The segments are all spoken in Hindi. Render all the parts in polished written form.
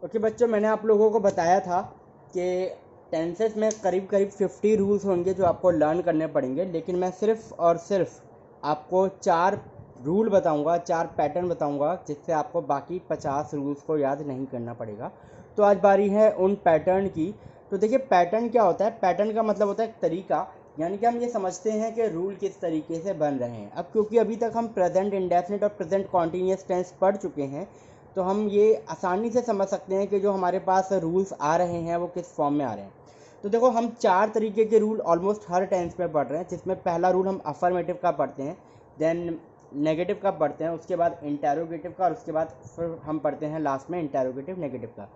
ओके बच्चों, मैंने आप लोगों को बताया था कि टेंसेस में करीब करीब 50 रूल्स होंगे जो आपको लर्न करने पड़ेंगे, लेकिन मैं सिर्फ और सिर्फ आपको 4 रूल बताऊंगा, 4 पैटर्न बताऊंगा, जिससे आपको बाकी 50 रूल्स को याद नहीं करना पड़ेगा। तो आज बारी है उन पैटर्न की। तो देखिए, पैटर्न क्या होता है? पैटर्न का मतलब होता है एक तरीका, यानी कि हम ये समझते हैं कि रूल किस तरीके से बन रहे हैं। अब क्योंकि अभी तक हम प्रेजेंट इंडेफिनिट और प्रेजेंट कॉन्टीन्यूअस टेंस पढ़ चुके हैं, तो हम ये आसानी से समझ सकते हैं कि जो हमारे पास रूल्स आ रहे हैं वो किस फॉर्म में आ रहे हैं। तो देखो, हम 4 तरीके के रूल ऑलमोस्ट हर टेंस में पढ़ रहे हैं, जिसमें पहला रूल हम अफर्मेटिव का पढ़ते हैं, देन नेगेटिव का पढ़ते हैं, उसके बाद इंटेरोगेटिव का, और उसके बाद फिर हम पढ़ते हैं लास्ट में इंटेरोगेटिव नेगेटिव का।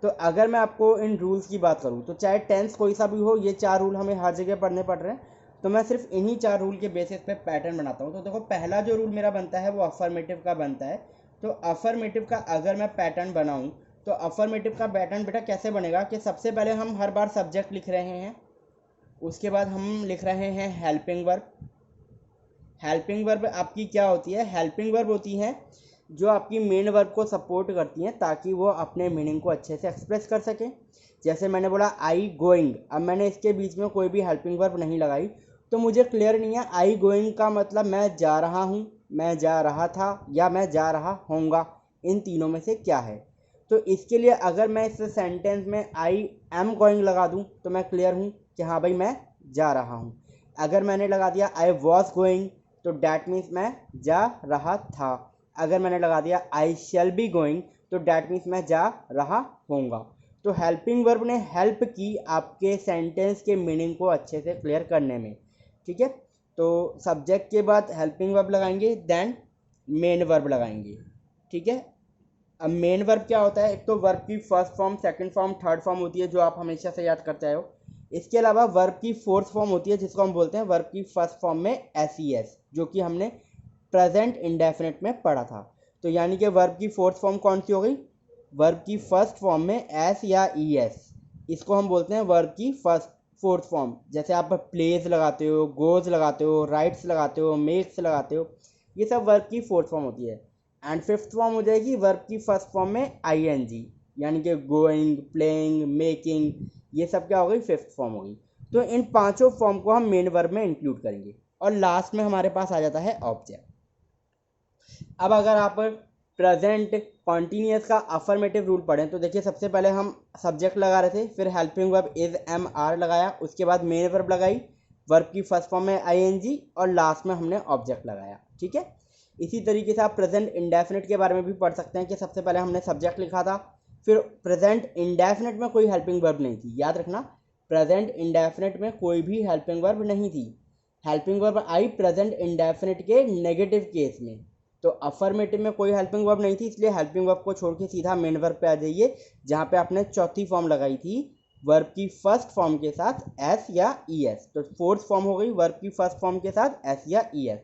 तो अगर मैं आपको इन रूल्स की बात करूँ तो चाहे टेंस कोई सा भी हो, ये 4 रूल हमें हर जगह पढ़ने पड़ रहे हैं। तो मैं सिर्फ इन्हीं 4 रूल के बेसिस पे पैटर्न बनाता हूँ। तो देखो, पहला जो रूल मेरा बनता है वो अफर्मेटिव का बनता है। तो अफर्मेटिव का अगर मैं पैटर्न बनाऊं, तो अफर्मेटिव का पैटर्न बेटा कैसे बनेगा कि सबसे पहले हम हर बार सब्जेक्ट लिख रहे हैं, उसके बाद हम लिख रहे हैं हेल्पिंग वर्ब। हेल्पिंग वर्ब आपकी क्या होती है? हेल्पिंग वर्ब होती हैं जो आपकी मेन वर्ब को सपोर्ट करती हैं, ताकि वो अपने मीनिंग को अच्छे से एक्सप्रेस कर सकें। जैसे मैंने बोला आई गोइंग, अब मैंने इसके बीच में कोई भी हेल्पिंग वर्ब नहीं लगाई, तो मुझे क्लियर नहीं है आई गोइंग का मतलब मैं जा रहा हूँ, मैं जा रहा था, या मैं जा रहा होऊंगा, इन तीनों में से क्या है। तो इसके लिए अगर मैं इस सेंटेंस में आई एम गोइंग लगा दूँ तो मैं क्लियर हूँ कि हाँ भाई मैं जा रहा हूँ। अगर मैंने लगा दिया आई वॉज गोइंग, तो डैट मीन्स मैं जा रहा था। अगर मैंने लगा दिया आई शैल बी गोइंग, तो डैट मीन्स मैं जा रहा होऊंगा। तो हेल्पिंग वर्ब ने हेल्प की आपके सेंटेंस के मीनिंग को अच्छे से क्लियर करने में। ठीक है, तो सब्जेक्ट के बाद हेल्पिंग वर्ब लगाएंगे, देन मेन वर्ब लगाएंगे। ठीक है, अब मेन वर्ब क्या होता है? एक तो वर्ब की first form, second form, third form होती है, जो आप हमेशा से याद करते आए हो। इसके अलावा वर्ब की फोर्थ फॉर्म होती है, जिसको हम बोलते हैं वर्ब की फर्स्ट फॉर्म में एस ई एस, जो कि हमने प्रेजेंट इंडेफिनिट में पढ़ा था। तो यानी कि वर्ब की फोर्थ फॉर्म कौन सी हो गई? वर्ब की फर्स्ट फॉर्म में एस या ई एस, इसको हम बोलते हैं वर्ब की फर्स्ट फोर्थ फॉर्म। जैसे आप प्लेज लगाते हो, गोज लगाते हो, राइट्स लगाते हो, मेक्स लगाते हो, ये सब वर्ब की फोर्थ फॉर्म होती है। एंड फिफ्थ फॉर्म हो जाएगी वर्ब की फर्स्ट फॉर्म में आई एन जी, यानी कि गोइंग, प्लेइंग, मेकिंग, ये सब क्या हो गई? फिफ्थ फॉर्म हो गई। तो इन पांचों फॉर्म को हम मेन वर्ब में इंक्लूड करेंगे, और लास्ट में हमारे पास आ जाता है ऑब्जेक्ट। अब अगर आप प्रेजेंट कॉन्टीन्यूअस का अफर्मेटिव रूल पढ़ें, तो देखिए, सबसे पहले हम सब्जेक्ट लगा रहे थे, फिर helping verb is am are लगाया, उसके बाद मेन वर्ब लगाई, वर्ब की फर्स्ट फॉर्म में आई एन जी, और लास्ट में हमने ऑब्जेक्ट लगाया। ठीक है, इसी तरीके से आप प्रेजेंट इंडेफिनिट के बारे में भी पढ़ सकते हैं कि सबसे पहले हमने सब्जेक्ट लिखा था, फिर प्रेजेंट इंडेफिनिट में कोई हेल्पिंग वर्ब नहीं थी। याद रखना, प्रेजेंट इंडेफिनिट में कोई भी हेल्पिंग वर्ब नहीं थी। Helping verb I present indefinite के नेगेटिव केस में। तो अफर्मेटिव में कोई हेल्पिंग वर्ब नहीं थी, इसलिए हेल्पिंग वर्ब को छोड़ के सीधा मेन वर्ब पे आ जाइए, जहाँ पे आपने चौथी फॉर्म लगाई थी वर्ब की फर्स्ट फॉर्म के साथ एस या ई एस। तो फोर्थ फॉर्म हो गई वर्ब की फर्स्ट फॉर्म के साथ एस या ई एस,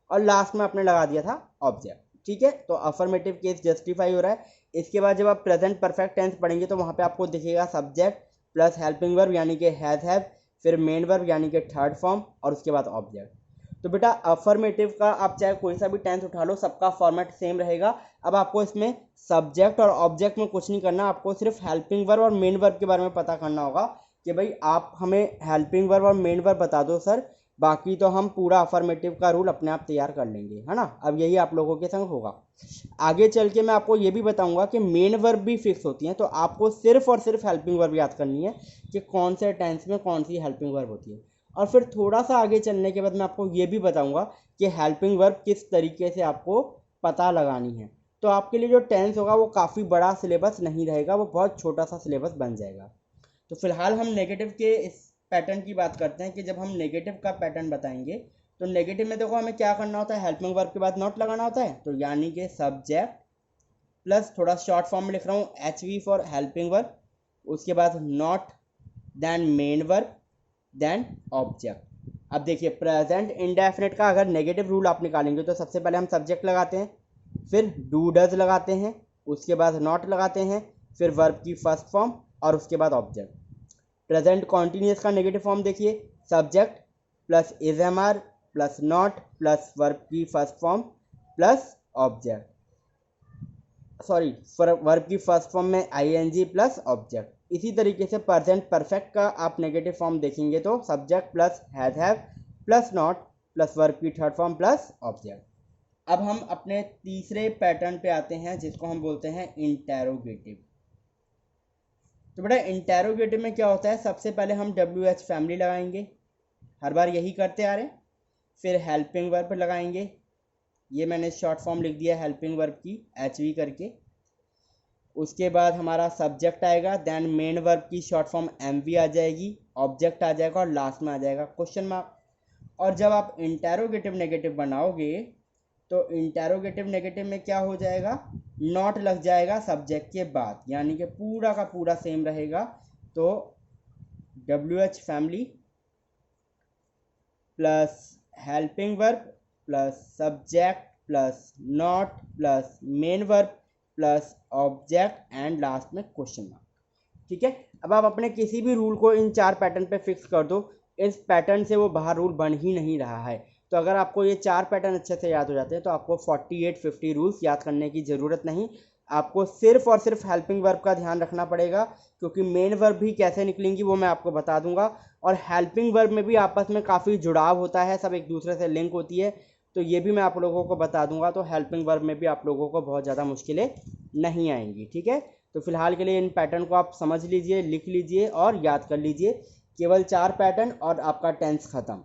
और लास्ट में आपने लगा दिया था ऑब्जेक्ट। ठीक है, तो अफर्मेटिव केस जस्टिफाई हो रहा है। इसके बाद जब आप प्रेजेंट परफेक्ट टेंस पढ़ेंगे, तो वहाँ पे आपको दिखेगा सब्जेक्ट प्लस हेल्पिंग वर्ब यानी कि हैव, फिर मेन वर्ब यानी कि थर्ड फॉर्म, और उसके बाद ऑब्जेक्ट। तो बेटा, अफर्मेटिव का आप चाहे कोई सा भी टेंस उठा लो, सबका फॉर्मेट सेम रहेगा। अब आपको इसमें सब्जेक्ट और ऑब्जेक्ट में कुछ नहीं करना, आपको सिर्फ हेल्पिंग वर्ब और मेन वर्ब के बारे में पता करना होगा कि भाई आप हमें हेल्पिंग वर्ब और मेन वर्ब बता दो सर, बाकी तो हम पूरा अफर्मेटिव का रूल अपने आप तैयार कर लेंगे, है ना। अब यही आप लोगों के संग होगा। आगे चल के मैं आपको ये भी बताऊंगा कि मेन वर्ब भी फिक्स होती हैं, तो आपको सिर्फ और सिर्फ हेल्पिंग वर्ब याद करनी है कि कौन से टेंस में कौन सी हेल्पिंग वर्ब होती है। और फिर थोड़ा सा आगे चलने के बाद मैं आपको ये भी बताऊंगा कि हेल्पिंग वर्ब किस तरीके से आपको पता लगानी है। तो आपके लिए जो टेंस होगा वो काफ़ी बड़ा सिलेबस नहीं रहेगा, वो बहुत छोटा सा सिलेबस बन जाएगा। तो फिलहाल हम नेगेटिव के इस पैटर्न की बात करते हैं कि जब हम नेगेटिव का पैटर्न बताएंगे, तो नेगेटिव में देखो हमें क्या करना होता है? हेल्पिंग वर्ब के बाद नॉट लगाना होता है। तो यानी कि सब्जेक्ट प्लस, थोड़ा शॉर्ट फॉर्म में लिख रहा हूँ, H V for helping verb, उसके बाद not, then main verb, then object. अब देखिए, प्रेजेंट इंडेफिनिट का अगर नेगेटिव रूल आप निकालेंगे, तो सबसे पहले हम सब्जेक्ट लगाते हैं, फिर डू डज लगाते हैं, उसके बाद नॉट लगाते हैं, फिर वर्ब की फर्स्ट फॉर्म, और उसके बाद ऑब्जेक्ट। प्रेजेंट कॉन्टीन्यूअस का नेगेटिव फॉर्म देखिए, subject plus is am are plus not plus verb की first form plus object. Sorry, verb की फर्स्ट फॉर्म में आईएनजी प्लस ऑब्जेक्ट। इसी तरीके से प्रेजेंट परफेक्ट का आप नेगेटिव फॉर्म देखेंगे तो subject plus have plus not plus verb की थर्ड फॉर्म प्लस ऑब्जेक्ट। अब हम अपने तीसरे पैटर्न पे आते हैं जिसको हम बोलते हैं इंटेरोगेटिव। तो बेटा इंटेरोगेटिव में क्या होता है, सबसे पहले हम WH फैमिली लगाएंगे, हर बार यही करते आ रहे हैं। फिर हेल्पिंग वर्ब लगाएंगे, ये मैंने शॉर्ट फॉर्म लिख दिया हेल्पिंग वर्ब की HV करके। उसके बाद हमारा सब्जेक्ट आएगा, देन मेन वर्ब की शॉर्ट फॉर्म MV आ जाएगी, ऑब्जेक्ट आ जाएगा और लास्ट में आ जाएगा क्वेश्चन मार्क। और जब आप इंटेरोगेटिव नेगेटिव बनाओगे तो इंटेरोगेटिव नेगेटिव में क्या हो जाएगा, नॉट लग जाएगा सब्जेक्ट के बाद, यानी कि पूरा का पूरा सेम रहेगा। तो WH family plus helping verb plus subject plus not plus main verb plus object and last में क्वेश्चन मार्क। ठीक है, अब आप अपने किसी भी रूल को इन चार पैटर्न पे फिक्स कर दो, इस पैटर्न से वो बाहर रूल बन ही नहीं रहा है। तो अगर आपको ये चार पैटर्न अच्छे से याद हो जाते हैं तो आपको 48-50 रूल्स याद करने की ज़रूरत नहीं, आपको सिर्फ और सिर्फ हेल्पिंग वर्ब का ध्यान रखना पड़ेगा, क्योंकि मेन वर्ब भी कैसे निकलेंगी वो मैं आपको बता दूंगा। और हेल्पिंग वर्ब में भी आपस में काफ़ी जुड़ाव होता है, सब एक दूसरे से लिंक होती है, तो ये भी मैं आप लोगों को बता दूंगा। तो हेल्पिंग वर्ब में भी आप लोगों को बहुत ज़्यादा मुश्किलें नहीं आएंगी। ठीक है, तो फिलहाल के लिए इन पैटर्न को आप समझ लीजिए, लिख लीजिए और याद कर लीजिए। केवल चार पैटर्न और आपका टेंस ख़त्म।